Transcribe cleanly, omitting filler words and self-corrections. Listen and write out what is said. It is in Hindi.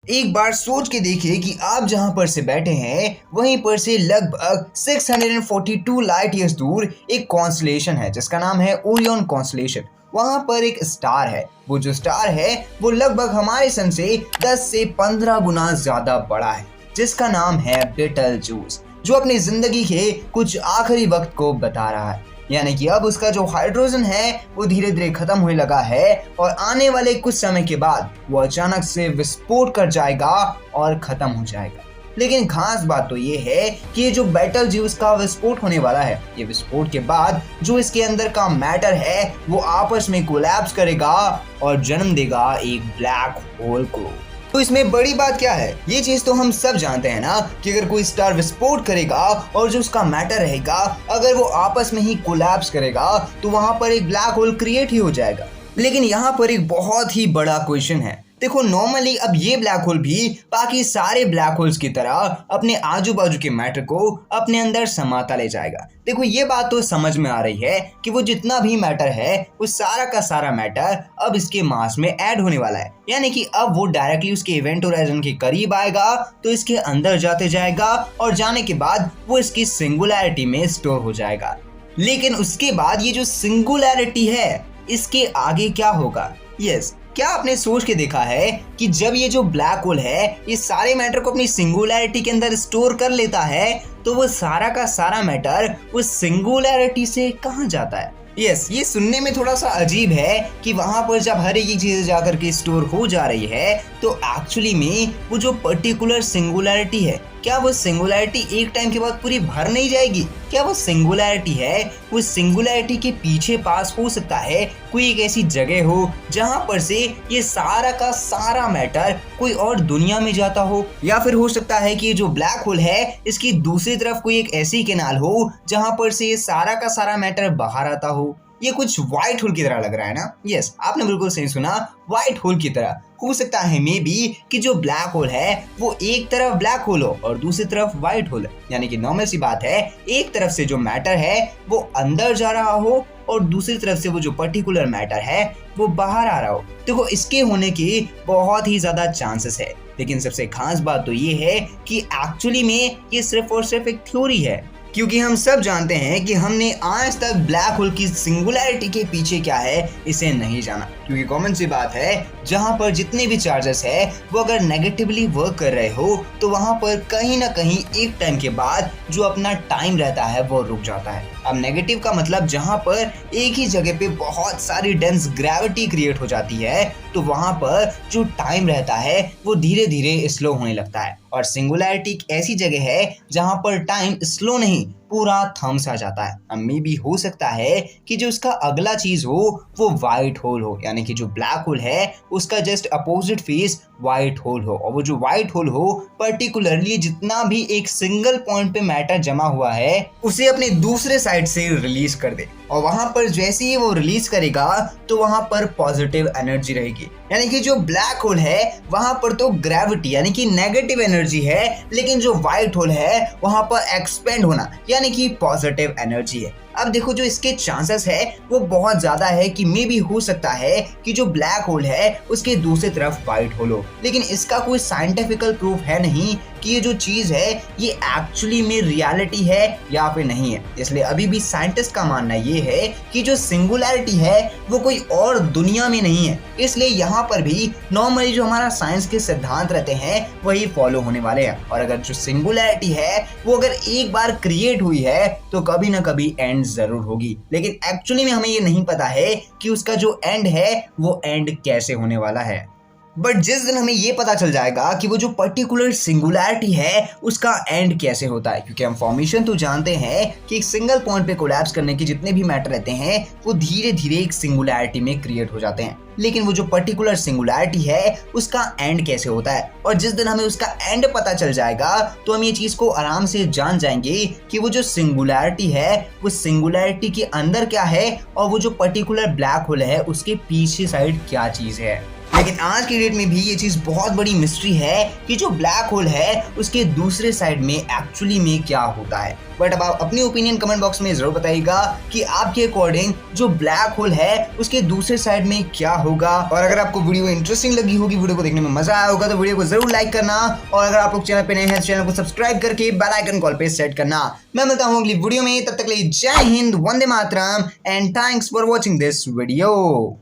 एक बार सोच के देखिए कि आप जहां पर से बैठे हैं वहीं पर से लगभग 642 लाइट ईयर्स दूर एक कॉन्स्टलेशन है जिसका नाम है ओरियन कॉन्स्टलेशन। वहां पर एक स्टार है। वो जो स्टार है वो लगभग हमारे सन से 10 से 15 गुना ज्यादा बड़ा है, जिसका नाम है बेटलजूस, जो अपनी जिंदगी के कुछ आखिरी वक्त को बता रहा है। यानी कि अब उसका जो हाइड्रोजन है वो धीरे धीरे खत्म होने लगा है और आने वाले कुछ समय के बाद वो अचानक से विस्फोट कर जाएगा और खत्म हो जाएगा। लेकिन खास बात तो ये है कि ये जो बेटलजूस का विस्फोट होने वाला है, ये विस्फोट के बाद जो इसके अंदर का मैटर है वो आपस में कोलैप्स करेगा और जन्म देगा एक ब्लैक होल को। तो इसमें बड़ी बात क्या है? ये चीज तो हम सब जानते हैं ना कि अगर कोई स्टार विस्फोट करेगा और जो उसका मैटर रहेगा अगर वो आपस में ही कोलैप्स करेगा तो वहां पर एक ब्लैक होल क्रिएट ही हो जाएगा। लेकिन यहाँ पर एक बहुत ही बड़ा क्वेश्चन है। देखो, नॉर्मली अब ये ब्लैक होल भी बाकी सारे ब्लैक होल्स की तरह अपने आजू बाजू के मैटर को अपने अंदर समाता ले जाएगा। देखो, ये बात तो समझ में आ रही है कि वो जितना भी मैटर है वो सारा का सारा मैटर अब इसके मास में ऐड होने वाला है। यानी कि अब वो डायरेक्टली उसके इवेंट होराइजन के करीब आएगा तो इसके अंदर जाते जाएगा और जाने के बाद वो इसकी सिंगुलैरिटी में स्टोर हो जाएगा। लेकिन उसके बाद ये जो सिंगुलैरिटी है इसके आगे क्या होगा? यस, क्या आपने सोच के देखा है कि जब ये जो ब्लैक होल है ये सारे मैटर को अपनी सिंगुलैरिटी के अंदर स्टोर कर लेता है तो वो सारा का सारा मैटर उस सिंगुलैरिटी से कहाँ जाता है? यस, ये सुनने में थोड़ा सा अजीब है कि वहां पर जब हर एक चीज जाकर के स्टोर हो जा रही है तो एक्चुअली में वो जो पर्टिकुलर सिंगुलैरिटी है, क्या वो सिंगुलैरिटी एक टाइम के बाद पूरी भर नहीं जाएगी? क्या वो सिंगुलैरिटी है वो सिंगुलैरिटी के पीछे पास हो सकता है कोई एक ऐसी जगह हो जहां पर से ये सारा का सारा मैटर कोई और दुनिया में जाता हो, या फिर हो सकता है कि ये जो ब्लैक होल है इसकी दूसरी तरफ कोई एक ऐसी कैनाल हो जहां पर से ये सारा का सारा मैटर बाहर आता हो। ये कुछ व्हाइट होल की तरह लग रहा है ना? यस, आपने बिल्कुल सही सुना, व्हाइट होल की तरह। हो सकता है मे बी कि जो ब्लैक होल है वो एक तरफ ब्लैक होल हो और दूसरी तरफ व्हाइट होल है। यानी कि नॉर्मल सी बात है, एक तरफ से जो मैटर है वो अंदर जा रहा हो और दूसरी तरफ से वो जो पर्टिकुलर मैटर है वो बाहर आ रहा हो। देखो, इसके होने की बहुत ही ज्यादा चांसेस है, लेकिन सबसे खास बात तो ये है कि एक्चुअली में ये सिर्फ और सिर्फ एक थ्योरी है, क्योंकि हम सब जानते हैं कि हमने आज तक ब्लैक होल की सिंगुलैरिटी के पीछे क्या है इसे नहीं जाना। क्योंकि कॉमन सी बात है, जहां पर जितने भी चार्जेस है वो अगर नेगेटिवली वर्क कर रहे हो तो वहां पर कहीं ना कहीं एक टाइम के बाद जो अपना टाइम रहता है वो रुक जाता है। अब नेगेटिव का मतलब जहां पर एक ही जगह पे बहुत सारी डेंस ग्रेविटी क्रिएट हो जाती है तो वहां पर जो टाइम रहता है वो धीरे धीरे स्लो होने लगता है। और सिंगुलैरिटी एक ऐसी जगह है जहां पर टाइम स्लो नहीं पूरा थम सा जाता है। अब मे भी हो सकता है कि जो उसका अगला चीज हो वो व्हाइट होल हो, यानी कि जो ब्लैक होल है उसका just opposite face white hole हो, और वो जो व्हाइट होल हो पर्टिकुलरली जितना भी एक सिंगल पॉइंट पे मैटर जमा हुआ है उसे अपने दूसरे साइड से रिलीज कर दे। और वहां पर जैसे ही वो रिलीज करेगा तो वहां पर पॉजिटिव एनर्जी रहेगी। यानी कि जो ब्लैक होल है वहां पर तो ग्रेविटी यानी कि नेगेटिव एनर्जी है, लेकिन जो व्हाइट होल है वहां पर एक्सपेंड होना यानी कि पॉजिटिव एनर्जी है। अब देखो, जो इसके चांसेस है वो बहुत ज्यादा है कि मे भी हो सकता है कि जो ब्लैक होल है उसके दूसरी तरफ व्हाइट होल हो, लेकिन इसका कोई साइंटिफिकल प्रूफ है नहीं कि ये जो चीज है ये एक्चुअली में रियलिटी है या फिर नहीं है। इसलिए अभी भी साइंटिस्ट का मानना ये है कि जो सिंगुलैरिटी है वो कोई और दुनिया में नहीं है। इसलिए यहाँ पर भी नॉर्मली जो हमारा साइंस के सिद्धांत रहते हैं वही फॉलो होने वाले हैं। और अगर जो सिंगुलैरिटी है वो अगर एक बार क्रिएट हुई है तो कभी ना कभी एंड जरूर होगी, लेकिन एक्चुअली में हमें ये नहीं पता है कि उसका जो एंड है वो एंड कैसे होने वाला है। बट जिस दिन हमें ये पता चल जाएगा कि वो जो पर्टिकुलर सिंगुलैरिटी है उसका एंड कैसे होता है, क्योंकि हम फॉर्मेशन तो जानते हैं कि एक सिंगल पॉइंट पे कोलैप्स करने के जितने भी मैटर रहते हैं वो धीरे धीरे एक सिंगुलैरिटी में क्रिएट हो जाते हैं, लेकिन वो जो पर्टिकुलर सिंगुलैरिटी है उसका एंड कैसे होता है। और जिस दिन हमें उसका एंड पता चल जाएगा तो हम ये चीज को आराम से जान जाएंगे कि वो जो सिंगुलैरिटी है वो सिंगुलैरिटी के अंदर क्या है और वो जो पर्टिकुलर ब्लैक होल है उसके पीछे साइड क्या चीज है। लेकिन आज की डेट में भी ये चीज बहुत बड़ी मिस्ट्री है कि जो ब्लैक होल है उसके दूसरे साइड में एक्चुअली में क्या होता है। बट अब आप अपनी ओपिनियन कमेंट बॉक्स में जरूर बताइएगा कि आपके अकॉर्डिंग जो ब्लैक होल है उसके दूसरे साइड में क्या होगा। और अगर आपको वीडियो इंटरेस्टिंग लगी होगी, वीडियो को देखने में मजा आया होगा, तो वीडियो को जरूर लाइक करना। और अगर आप लोग चैनल पे नए हैं तो चैनल को सब्सक्राइब करके बेल आइकन कॉल पे सेट करना। मैं मिलता हूँ अगली वीडियो में, तब तक के लिए जय हिंद, वंदे मातरम and thanks for watching this video.